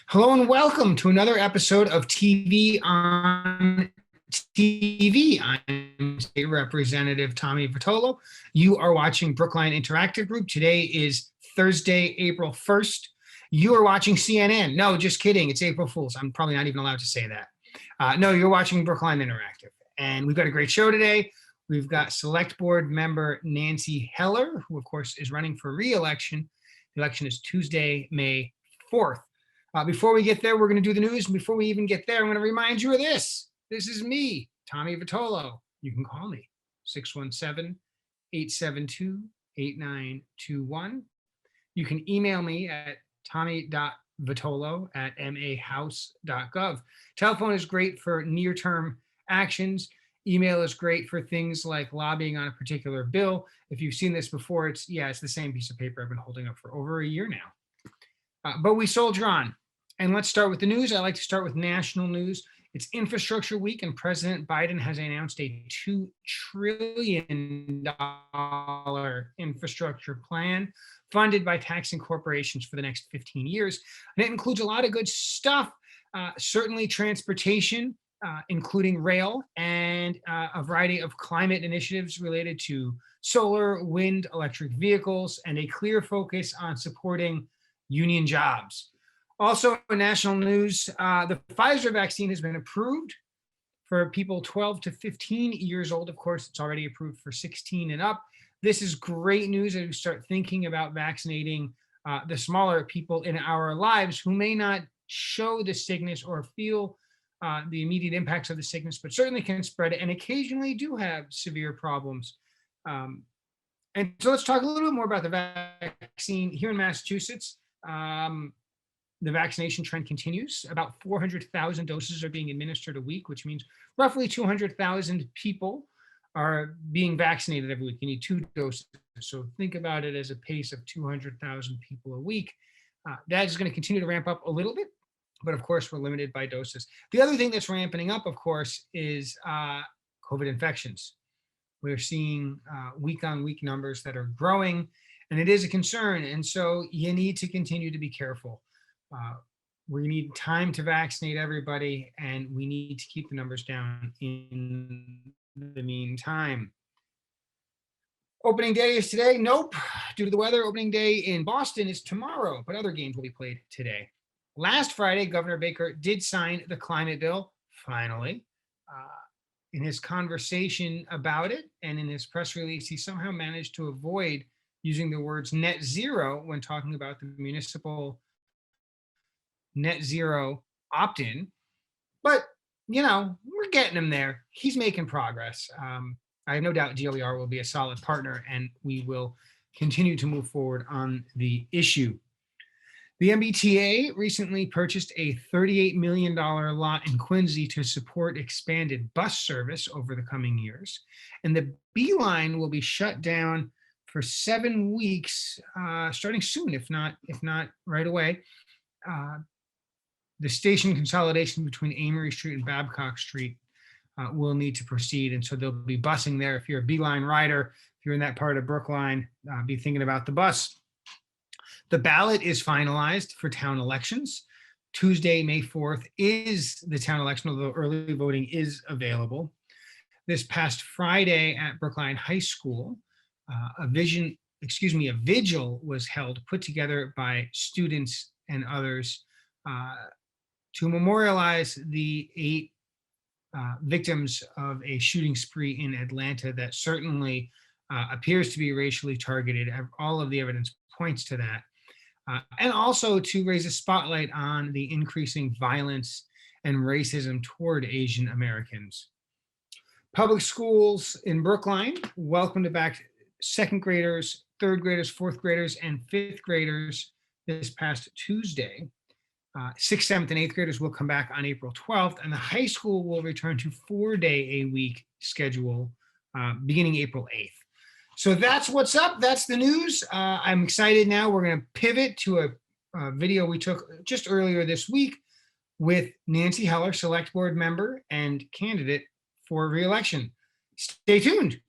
Hello and welcome to another episode of TV on TV. I'm State Representative Tommy Vitolo. You are watching Brookline Interactive Group. Today is Thursday, April 1st. You are watching CNN. No, just kidding. It's April Fool's. I'm probably not even allowed to say that. No, you're watching Brookline Interactive. And we've got a great show today. We've got Select Board member Nancy Heller, who, of course, is running for re-election. The election is Tuesday, May 4th. Before we get there, we're going to do the news. And before we even get there, I'm going to remind you of this. This is me, Tommy Vitolo. You can call me 617-872-8921. You can email me at tommy.vitolo@mahouse.gov. Telephone is great for near-term actions. Email is great for things like lobbying on a particular bill. If you've seen this before, it's the same piece of paper I've been holding up for over a year now. But we soldier on. And let's start with the news. I like to start with national news. It's Infrastructure Week, and President Biden has announced a $2 trillion infrastructure plan funded by taxing corporations for the next 15 years. And it includes a lot of good stuff, certainly transportation, including rail, and a variety of climate initiatives related to solar, wind, electric vehicles, and a clear focus on supporting union jobs. Also, in national news, the Pfizer vaccine has been approved for people 12 to 15 years old. Of course, it's already approved for 16 and up. This is great news as we start thinking about vaccinating the smaller people in our lives who may not show the sickness or feel the immediate impacts of the sickness, but certainly can spread it and occasionally do have severe problems. And so let's talk a little bit more about the vaccine here in Massachusetts. The vaccination trend continues. About 400,000 doses are being administered a week, which means roughly 200,000 people are being vaccinated every week. You need 2 doses. So think about it as a pace of 200,000 people a week. That is going to continue to ramp up a little bit, but of course, we're limited by doses. The other thing that's ramping up, of course, is COVID infections. We're seeing week-on-week numbers that are growing, and it is a concern. And so you need to continue to be careful. We need time to vaccinate everybody, and we need to keep the numbers down in the meantime. Opening day is today. Nope. Due to the weather, opening day in Boston is tomorrow, but other games will be played today. Last Friday, Governor Baker did sign the climate bill, finally. In his conversation about it and in his press release, he somehow managed to avoid using the words net zero when talking about the municipal net zero opt-in. But, we're getting him there. He's making progress. I have no doubt DOER will be a solid partner, and we will continue to move forward on the issue. The MBTA recently purchased a $38 million lot in Quincy to support expanded bus service over the coming years. And the B line will be shut down for 7 weeks, starting soon, if not right away. The station consolidation between Amory Street and Babcock Street will need to proceed. And so there'll be busing there. If you're a B line rider, if you're in that part of Brookline, be thinking about the bus. The ballot is finalized for town elections. Tuesday, May 4th is the town election, although early voting is available. This past Friday at Brookline High School, a vigil was held, put together by students and others to memorialize the 8 victims of a shooting spree in Atlanta that certainly appears to be racially targeted. All of the evidence points to that. And also to raise a spotlight on the increasing violence and racism toward Asian Americans. Public schools in Brookline welcomed back 2nd graders, 3rd graders, 4th graders, and 5th graders this past Tuesday. 6th, 7th, and 8th graders will come back on April 12th, and the high school will return to 4-day-a-week schedule beginning April 8th. So that's what's up. That's the news. I'm excited now. We're going to pivot to a video we took just earlier this week with Nancy Heller, Select Board member and candidate for re-election. Stay tuned.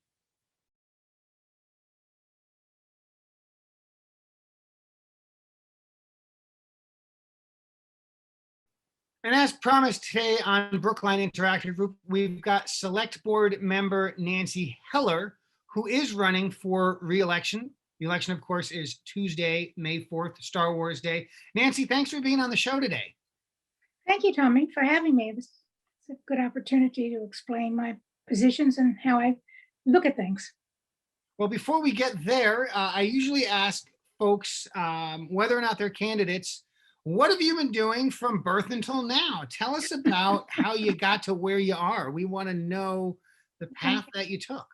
And as promised today on Brookline Interactive Group, we've got Select Board member Nancy Heller, who is running for re-election. The election, of course, is Tuesday, May 4th, Star Wars Day. Nancy, thanks for being on the show today. Thank you, Tommy, for having me. This is a good opportunity to explain my positions and how I look at things. Well, before we get there, I usually ask folks whether or not they're candidates. What have you been doing from birth until now? Tell us about how you got to where you are. We want to know the path that you took.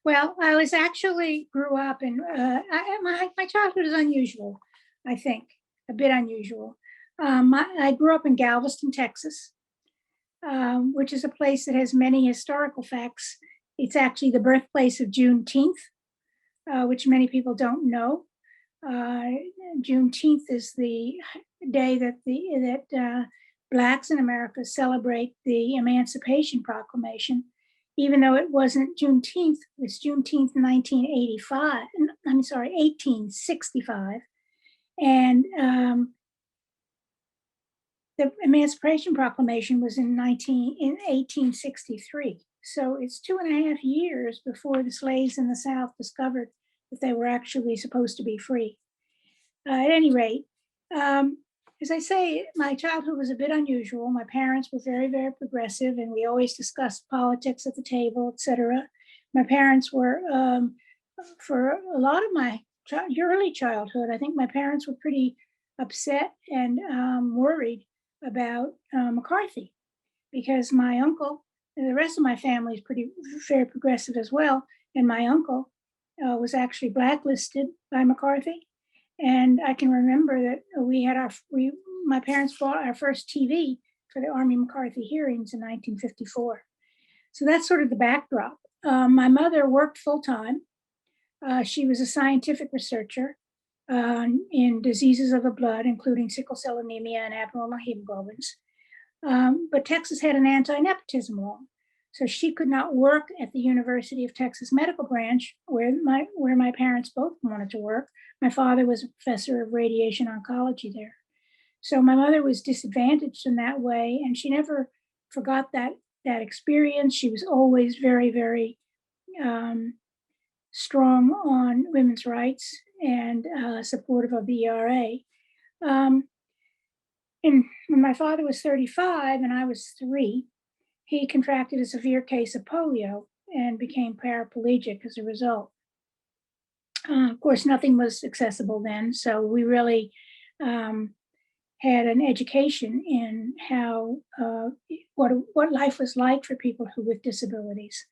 Well, I was actually grew up in, my childhood is unusual, I think, a bit unusual. I grew up in Galveston, Texas, which is a place that has many historical facts. It's actually the birthplace of Juneteenth, which many people don't know. Juneteenth is the day that Blacks in America celebrate the Emancipation Proclamation, even though it wasn't Juneteenth. It was Juneteenth 1865. And the Emancipation Proclamation was in 1863. So it's 2.5 years before the slaves in the South discovered that they were actually supposed to be free. At any rate, as I say, my childhood was a bit unusual. My parents were very, very progressive, and we always discussed politics at the table, etc. My parents were, for a lot of my early childhood, I think my parents were pretty upset and worried about McCarthy, because my uncle and the rest of my family is very progressive as well, and my uncle was actually blacklisted by McCarthy. And I can remember that my parents bought our first TV for the Army McCarthy hearings in 1954. So that's sort of the backdrop. My mother worked full time. She was a scientific researcher in diseases of the blood, including sickle cell anemia and abnormal hemoglobins. But Texas had an anti-nepotism law. So she could not work at the University of Texas Medical Branch, where my parents both wanted to work. My father was a professor of radiation oncology there. So my mother was disadvantaged in that way, and she never forgot that experience. She was always very, very strong on women's rights and supportive of the ERA. And when my father was 35 and I was 3, he contracted a severe case of polio and became paraplegic as a result. Of course, nothing was accessible then, so we really had an education in how what life was like for people with disabilities.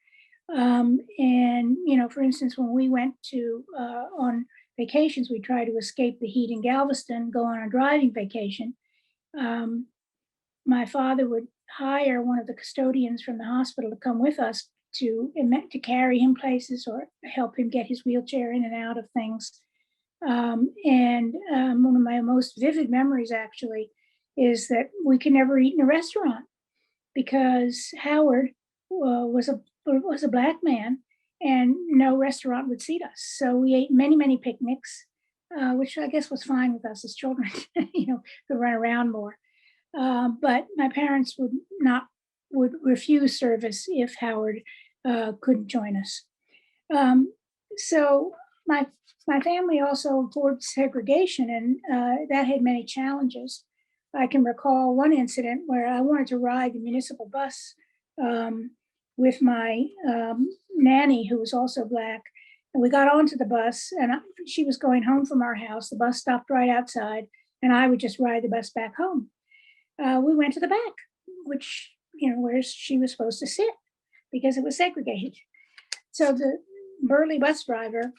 And for instance, when we went to on vacations, we tried to escape the heat in Galveston, go on a driving vacation. My father would hire one of the custodians from the hospital to come with us to carry him places or help him get his wheelchair in and out of things. And one of my most vivid memories actually is that we could never eat in a restaurant because Howard was a Black man and no restaurant would seat us. So we ate many, many picnics, which I guess was fine with us as children, to run around more. But my parents would refuse service if Howard couldn't join us. So my family also abhorred segregation, and that had many challenges. I can recall one incident where I wanted to ride the municipal bus with my nanny, who was also Black. And we got onto the bus, and she was going home from our house. The bus stopped right outside, and I would just ride the bus back home. We went to the back, which, where she was supposed to sit because it was segregated. So the burly bus driver,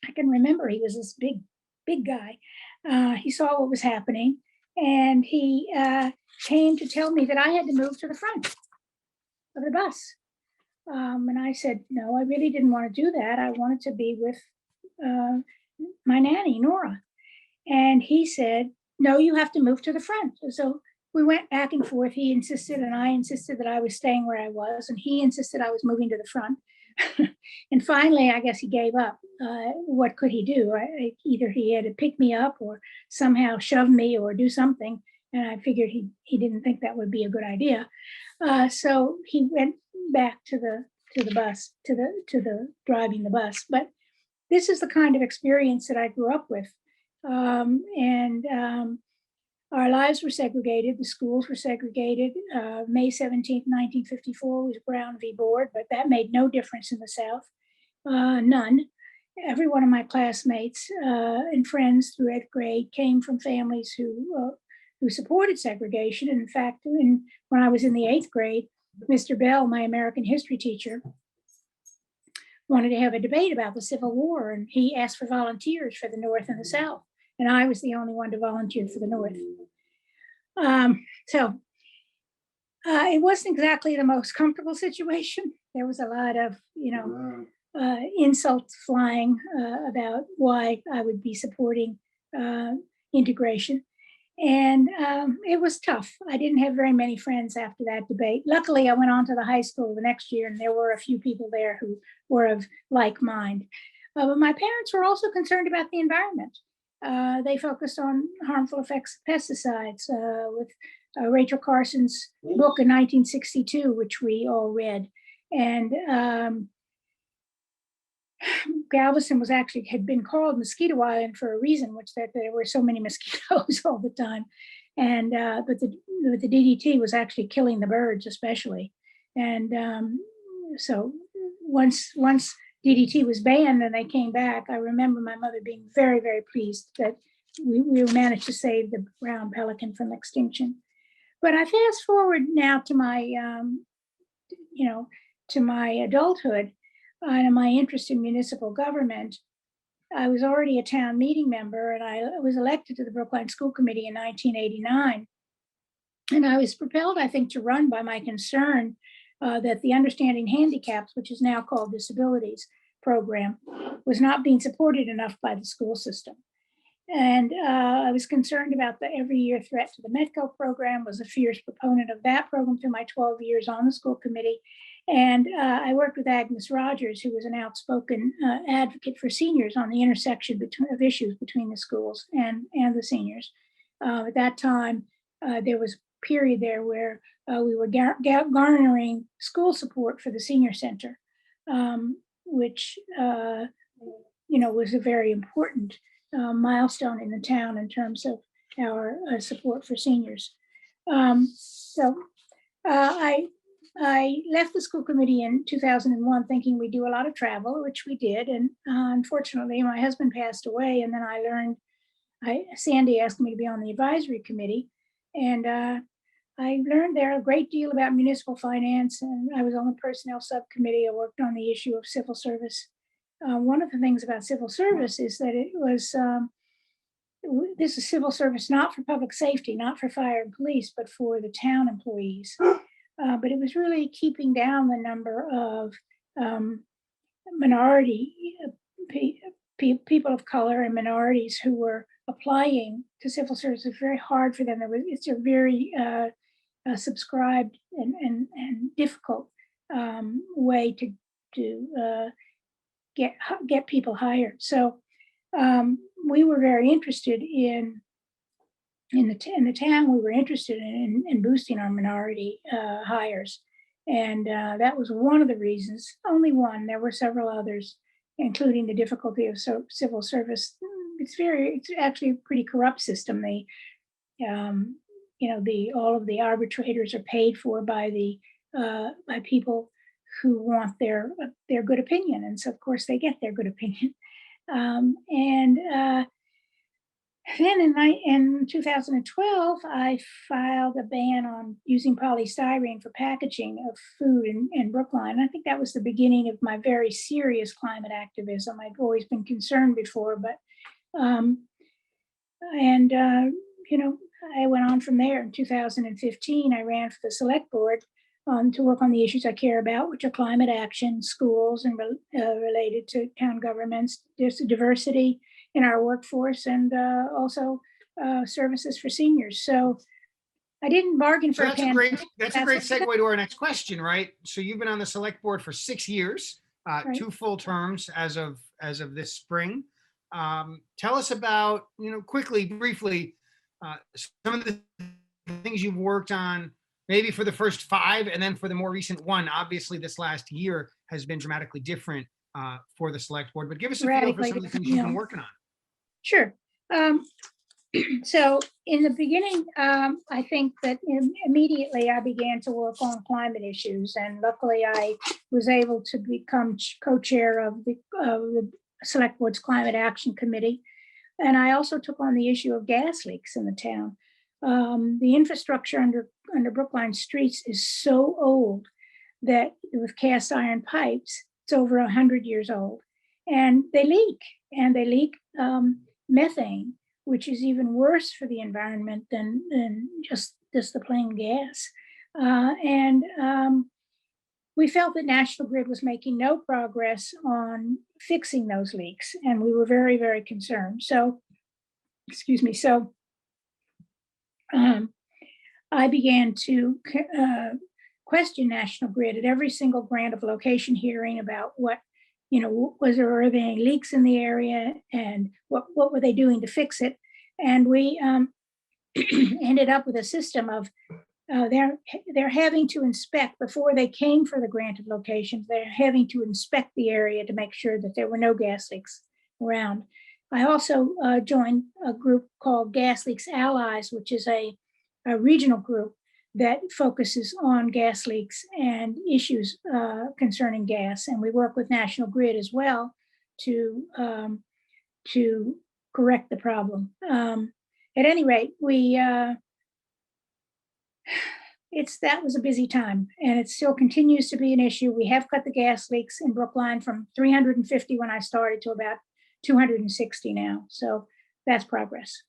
I can remember he was this big guy. He saw what was happening, and he came to tell me that I had to move to the front of the bus. And I said, no, I really didn't want to do that. I wanted to be with my nanny, Nora. And he said, no, you have to move to the front. So we went back and forth. He insisted, and I insisted that I was staying where I was, and he insisted I was moving to the front. And finally, I guess he gave up. What could he do? Either he had to pick me up or somehow shove me or do something. and I figured he didn't think that would be a good idea. So he went back to the bus, to the driving the bus. But this is the kind of experience that I grew up with. Our lives were segregated. The schools were segregated. May 17th, 1954 was Brown v. Board, but that made no difference in the South. None. Every one of my classmates and friends through 8th grade came from families who supported segregation. And in fact, when I was in the 8th grade, Mr. Bell, my American history teacher, wanted to have a debate about the Civil War, and he asked for volunteers for the North and the South, and I was the only one to volunteer for the North. So it wasn't exactly the most comfortable situation. There was a lot of, insults flying about why I would be supporting integration. And it was tough. I didn't have very many friends after that debate. Luckily, I went on to the high school the next year, and there were a few people there who were of like mind. But my parents were also concerned about the environment. They focused on harmful effects of pesticides with Rachel Carson's book in 1962, which we all read. And Galveston had been called Mosquito Island for a reason, which that there were so many mosquitoes all the time. And but the DDT was actually killing the birds, especially. And so once DDT was banned and they came back, I remember my mother being very, very pleased that we managed to save the brown pelican from extinction. But I fast forward now to my, to my adulthood and my interest in municipal government. I was already a town meeting member, and I was elected to the Brookline School Committee in 1989. And I was propelled, I think, to run by my concern that the Understanding Handicaps, which is now called Disabilities program, was not being supported enough by the school system. And I was concerned about the every year threat to the Medco program, was a fierce proponent of that program through my 12 years on the school committee. And I worked with Agnes Rogers, who was an outspoken advocate for seniors on the intersection of issues between the schools and the seniors. At that time, there was a period there where we were garnering school support for the senior center, which was a very important milestone in the town in terms of our support for seniors. I left the school committee in 2001 thinking we'd do a lot of travel, which we did. And unfortunately, my husband passed away. And then I learned, Sandy asked me to be on the advisory committee. And I learned there a great deal about municipal finance. And I was on the personnel subcommittee. I worked on the issue of civil service. One of the things about civil service is that it was, this is civil service, not for public safety, not for fire and police, but for the town employees. But it was really keeping down the number of minority people of color and minorities who were applying to civil service. It was very hard for them. It's a very subscribed and difficult way to get people hired. So we were very interested in the town. We were interested in boosting our minority hires, and that was one of the reasons. Only one. There were several others, including the difficulty of civil service. It's actually a pretty corrupt system. All of the arbitrators are paid for by people who want their good opinion, and so of course they get their good opinion. Then in 2012, I filed a ban on using polystyrene for packaging of food in Brookline. I think that was the beginning of my very serious climate activism. I'd always been concerned before, but I went on from there. In 2015, I ran for the select board to work on the issues I care about, which are climate action, schools, and related to town governments. There's diversity in our workforce, and also services for seniors. So I didn't bargain for that's a great segue to our next question, right? So you've been on the select board for 6 years, right. 2 full terms as of this spring. Tell us about, quickly, briefly, some of the things you've worked on, maybe for the first 5, and then for the more recent one? Obviously, this last year has been dramatically different for the select board, but give us a feel for radically some of the different, things you've been working on. Sure. Um, so in the beginning, I think that immediately I began to work on climate issues, and luckily I was able to become co-chair of the Select Board's Climate Action Committee. And I also took on the issue of gas leaks in the town. The infrastructure under Brookline streets is so old that with cast iron pipes, it's over 100 years old, and they leak methane, which is even worse for the environment than just the plain gas. And we felt that National Grid was making no progress on fixing those leaks, and we were very, very concerned. So, excuse me. So I began to question National Grid at every single grant of location hearing about what, were there any leaks in the area, and what were they doing to fix it? And we ended up with a system of they're having to inspect before they came for the grant of locations. They're having to inspect the area to make sure that there were no gas leaks around. I also joined a group called Gas Leaks Allies, which is a regional group that focuses on gas leaks and issues concerning gas. And we work with National Grid as well to correct the problem. At any rate, that was a busy time, and it still continues to be an issue. We have cut the gas leaks in Brookline from 350 when I started to about 260 now. So that's progress.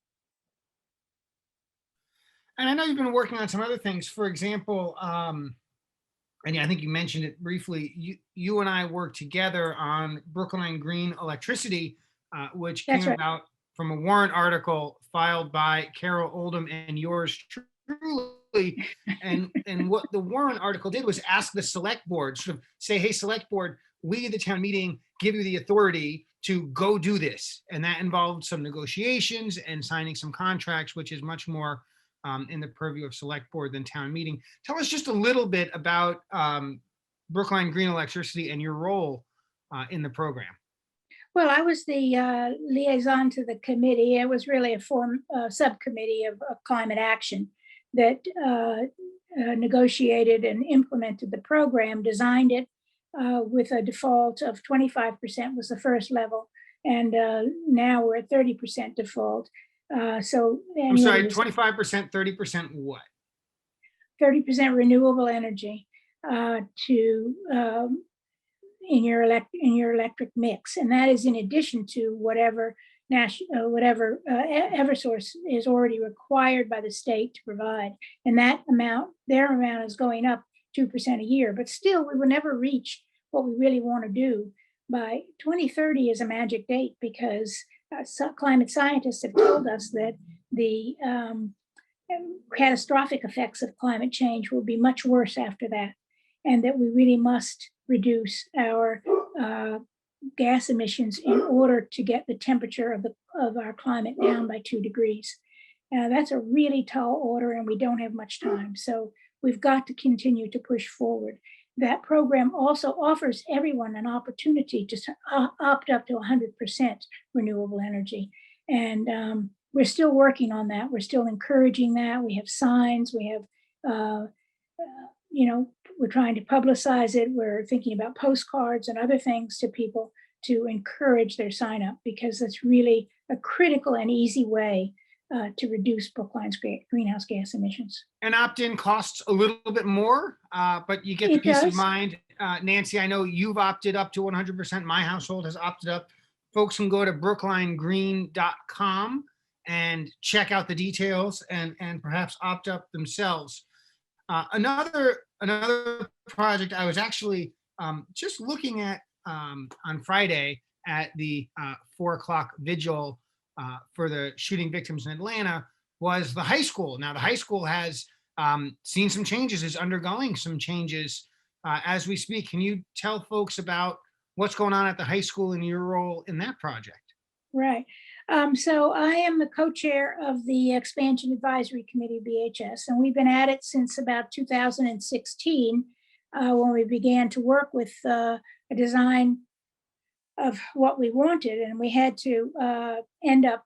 And I know you've been working on some other things. For example, and I think you mentioned it briefly, you and I worked together on Brookline Green Electricity, which came about from a warrant article filed by Carol Oldham and yours truly. And what the warrant article did was ask the select board, sort of say, hey, select board, we at the town meeting give you the authority to go do this. And that involved some negotiations and signing some contracts, which is much more in the purview of select board than town meeting. Tell us just a little bit about Brookline Green Electricity and your role in the program. Well, I was the liaison to the committee. It was really a subcommittee of climate action that negotiated and implemented the program, designed it with a default of 25% was the first level. And now we're at 30% default. So I'm sorry, 25%, 30% what? 30% renewable energy in your electric mix, and that is in addition to whatever Eversource is already required by the state to provide. And that amount, their amount, is going up 2% a year. But still, we will never reach what we really want to do. By 2030 is a magic date, because climate scientists have told us that the catastrophic effects of climate change will be much worse after that, and that we really must reduce our gas emissions in order to get the temperature of our climate down by 2 degrees. That's a really tall order, and we don't have much time. So we've got to continue to push forward. That program also offers everyone an opportunity to opt up to 100% renewable energy. And we're still working on that. We're still encouraging that. We have signs, we have, we're trying to publicize it. We're thinking about postcards and other things to people to encourage their sign up, because that's really a critical and easy way to reduce Brookline's greenhouse gas emissions. And opt-in costs a little bit more, but you get the peace of mind. Nancy, I know you've opted up to 100%. My household has opted up. Folks can go to brooklinegreen.com and check out the details and perhaps opt up themselves. Another project I was actually just looking at on Friday at the 4 o'clock vigil for the shooting victims in Atlanta was the high school. Now, the high school has seen some changes, is undergoing some changes as we speak. Can you tell folks about what's going on at the high school and your role in that project? Right. So I am the co-chair of the Expansion Advisory Committee, BHS, and we've been at it since about 2016, when we began to work with a design of what we wanted, and we had to end up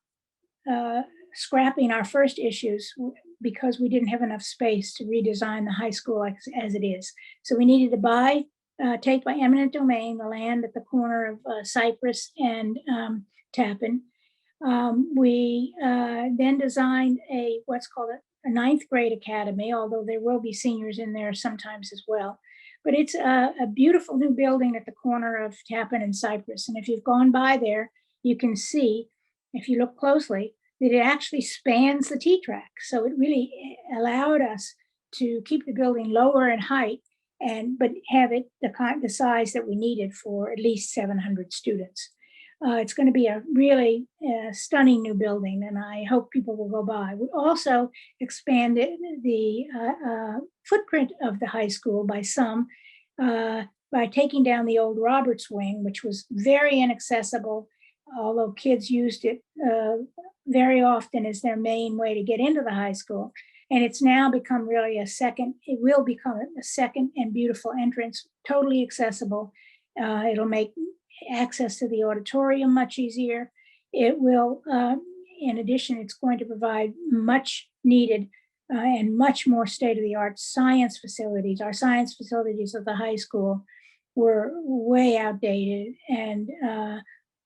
scrapping our first issues because we didn't have enough space to redesign the high school as it is. So we needed to take by eminent domain the land at the corner of Cypress and Tappan. We then designed what's called a ninth grade academy, although there will be seniors in there sometimes as well. But it's a beautiful new building at the corner of Tappan and Cypress. And if you've gone by there, you can see, if you look closely, that it actually spans the T-track. So it really allowed us to keep the building lower in height, but have it the size that we needed for at least 700 students. It's going to be a really stunning new building, and I hope people will go by. We also expanded the footprint of the high school by taking down the old Roberts Wing, which was very inaccessible, although kids used it very often as their main way to get into the high school. And it's now become really it will become a second and beautiful entrance, totally accessible. It'll make access to the auditorium much easier. It will, in addition, it's going to provide much needed and much more state-of-the-art science facilities. Our science facilities at the high school were way outdated and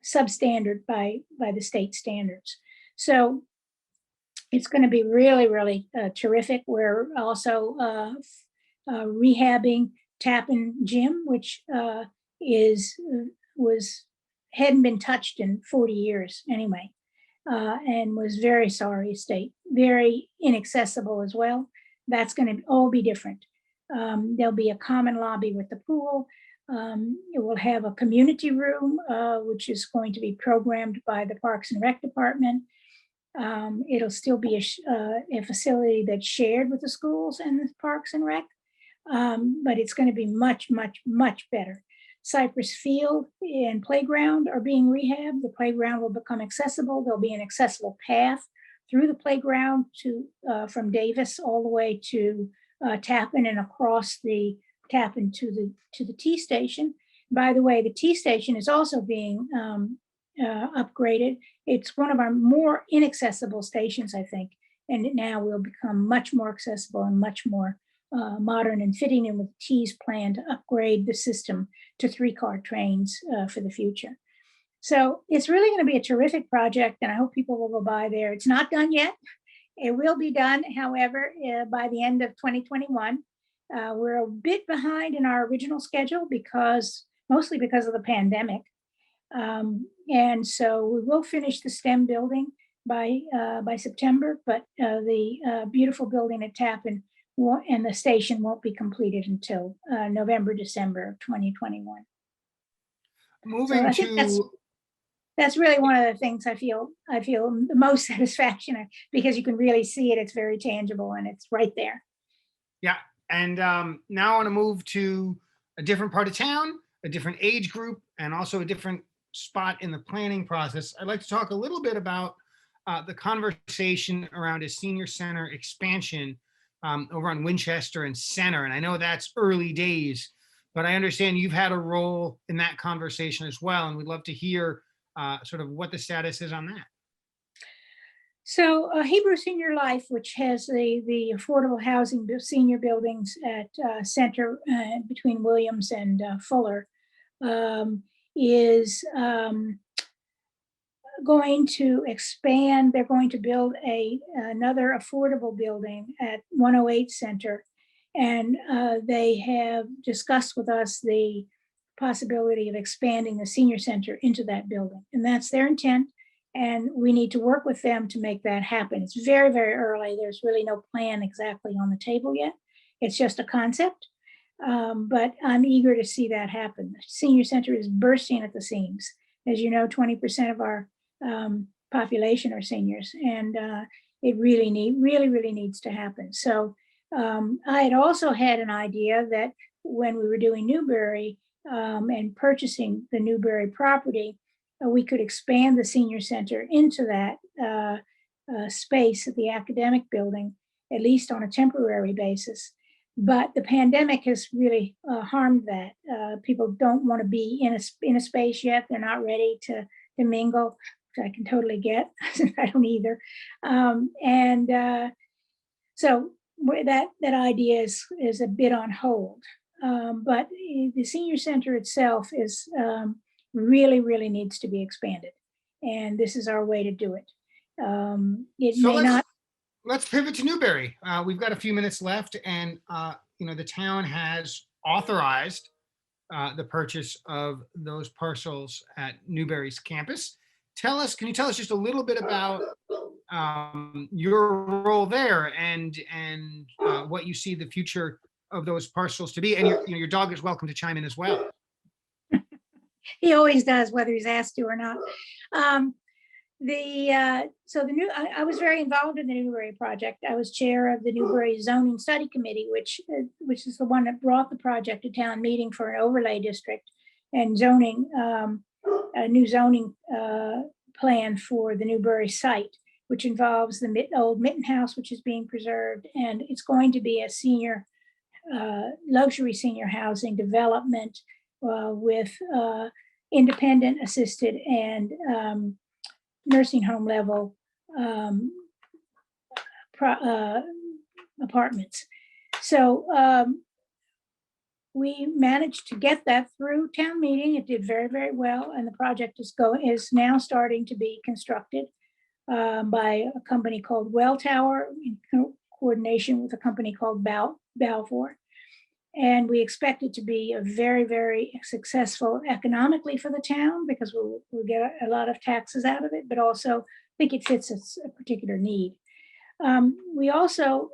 substandard by the state standards. So it's going to be really, really terrific. We're also rehabbing Tappan Gym, which hadn't been touched in 40 years anyway, and was very sorry state, very inaccessible as well. That's going to all be different. There'll be a common lobby with the pool. It will have a community room, which is going to be programmed by the Parks and Rec Department. It'll still be a facility that's shared with the schools and the Parks and Rec, but it's going to be much, much, much better. Cypress Field and playground are being rehabbed. The playground will become accessible. There'll be an accessible path through the playground from Davis all the way to Tappan and across the Tappan to the T station. By the way, the T station is also being upgraded. It's one of our more inaccessible stations, I think, and it now will become much more accessible and much more modern and fitting in with T's plan to upgrade the system to 3-car trains for the future. So it's really going to be a terrific project, and I hope people will go by there. It's not done yet. It will be done, however, by the end of 2021. We're a bit behind in our original schedule mostly because of the pandemic. And so we will finish the STEM building by September, but the beautiful building at Tappan and the station won't be completed until November, December of 2021. Moving so that's really one of the things I feel the most satisfaction because you can really see it. It's very tangible and it's right there. Yeah. And now I want to move to a different part of town, a different age group, and also a different spot in the planning process. I'd like to talk a little bit about the conversation around a senior center expansion over on Winchester and Center. And I know that's early days, but I understand you've had a role in that conversation as well. And we'd love to hear sort of what the status is on that. So Hebrew Senior Life, which has the affordable housing senior buildings at Center between Williams and Fuller, is going to expand. They're going to build another affordable building at 108 Center. And they have discussed with us the possibility of expanding the senior center into that building. And that's their intent. And we need to work with them to make that happen. It's very, very early. There's really no plan exactly on the table yet. It's just a concept. But I'm eager to see that happen. The senior center is bursting at the seams. As you know, 20% of our population are seniors, and it really needs to happen. So I had also had an idea that when we were doing Newberry and purchasing the Newberry property, we could expand the senior center into that space at the academic building, at least on a temporary basis. But the pandemic has really harmed that. People don't want to be in a space yet. They're not ready to mingle, which I can totally get. I don't either. So that idea is a bit on hold. But the senior center itself is really needs to be expanded, and this is our way to do it. It So may not. let's pivot to Newbury. We've got a few minutes left, and the town has authorized the purchase of those parcels at Newbury's campus. Can you tell us just a little bit about your role there and what you see the future of those parcels to be? And your dog is welcome to chime in as well. He always does, whether he's asked to or not. I was very involved in the Newbury project. I was chair of the Newbury Zoning Study Committee, which is the one that brought the project to town meeting for an overlay district and zoning, a new zoning plan for the Newbury site, which involves the old Mitten House, which is being preserved, and it's going to be a senior, luxury senior housing development with independent, assisted, and nursing home level apartments. So we managed to get that through town meeting. It did very well, and the project is now starting to be constructed by a company called Welltower in coordination with a company called Balfour. And we expect it to be a very successful economically for the town, because we'll get a lot of taxes out of it, but also I think it fits a particular need. We also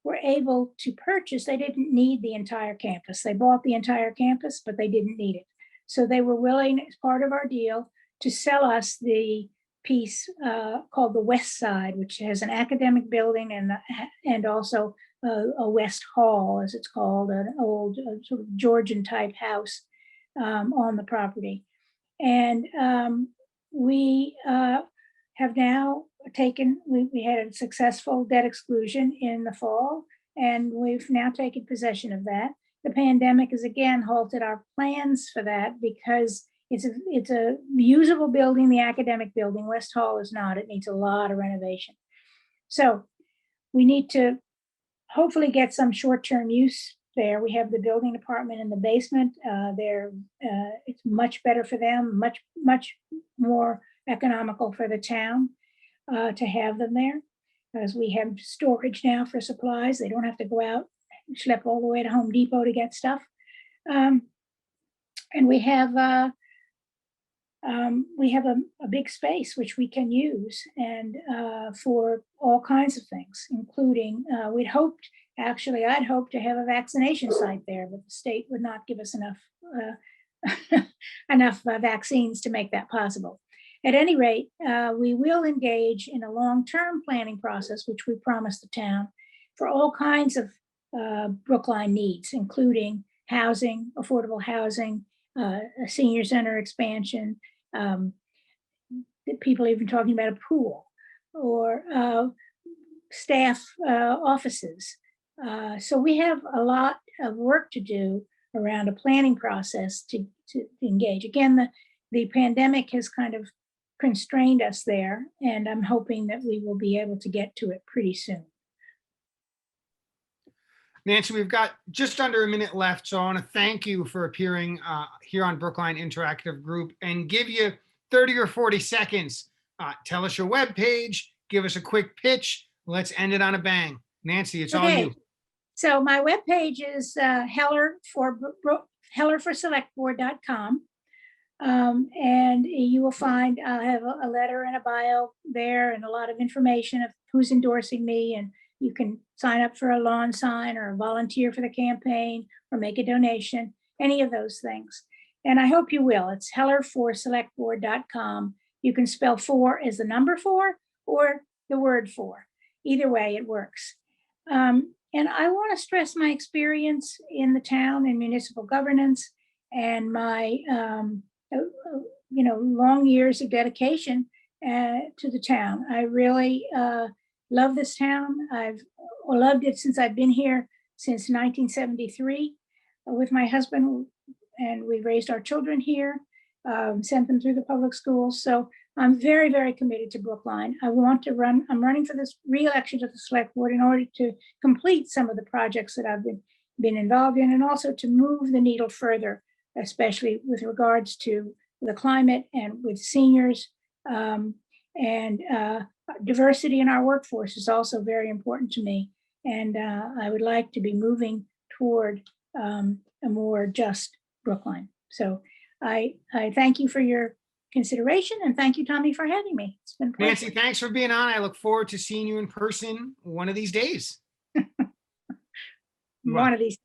were able to purchase, they didn't need the entire campus. They bought the entire campus, but they didn't need it. So they were willing, as part of our deal, to sell us the piece called the West Side, which has an academic building and also a West Hall, as it's called, an old sort of Georgian type house on the property. And we have now we had a successful debt exclusion in the fall, and we've now taken possession of that. The pandemic has again halted our plans for that, because it's a usable building, the academic building. West Hall is not. It needs a lot of renovation. So we need to hopefully get some short-term use there. We have the building department in the basement. It's much better for them, much more economical for the town to have them there, as we have storage now for supplies. They don't have to go out and schlep all the way to Home Depot to get stuff. And we have a big space which we can use, and for all kinds of things, including I'd hoped to have a vaccination site there, but the state would not give us enough vaccines to make that possible. At any rate, we will engage in a long-term planning process, which we promised the town, for all kinds of Brookline needs, including housing, affordable housing, a senior center expansion, people even talking about a pool, or staff offices. So we have a lot of work to do around a planning process to engage. Again, the pandemic has kind of constrained us there, and I'm hoping that we will be able to get to it pretty soon. Nancy, we've got just under a minute left, so I want to thank you for appearing here on Brookline Interactive Group and give you 30 or 40 seconds. Tell us your webpage, give us a quick pitch. Let's end it on a bang. Nancy, it's all you. So my webpage is hellerforselectboard.com. And you will find I have a letter and a bio there, and a lot of information of who's endorsing me, and you can sign up for a lawn sign or volunteer for the campaign or make a donation, any of those things. And I hope you will. It's hellerforselectboard.com. You can spell 4 as the number 4 or the word 4. Either way, it works. And I want to stress my experience in the town and municipal governance, and my long years of dedication to the town. I really love this town. I've loved it since I've been here since 1973 with my husband, and we raised our children here, sent them through the public schools. So I'm very, very committed to Brookline. I'm running for this re-election to the select board in order to complete some of the projects that I've been involved in, and also to move the needle further, especially with regards to the climate and with seniors. And diversity in our workforce is also very important to me. And I would like to be moving toward a more just Brookline. So I thank you for your consideration, and thank you, Tommy, for having me. It's been a pleasure. Nancy, thanks for being on. I look forward to seeing you in person one of these days. One of these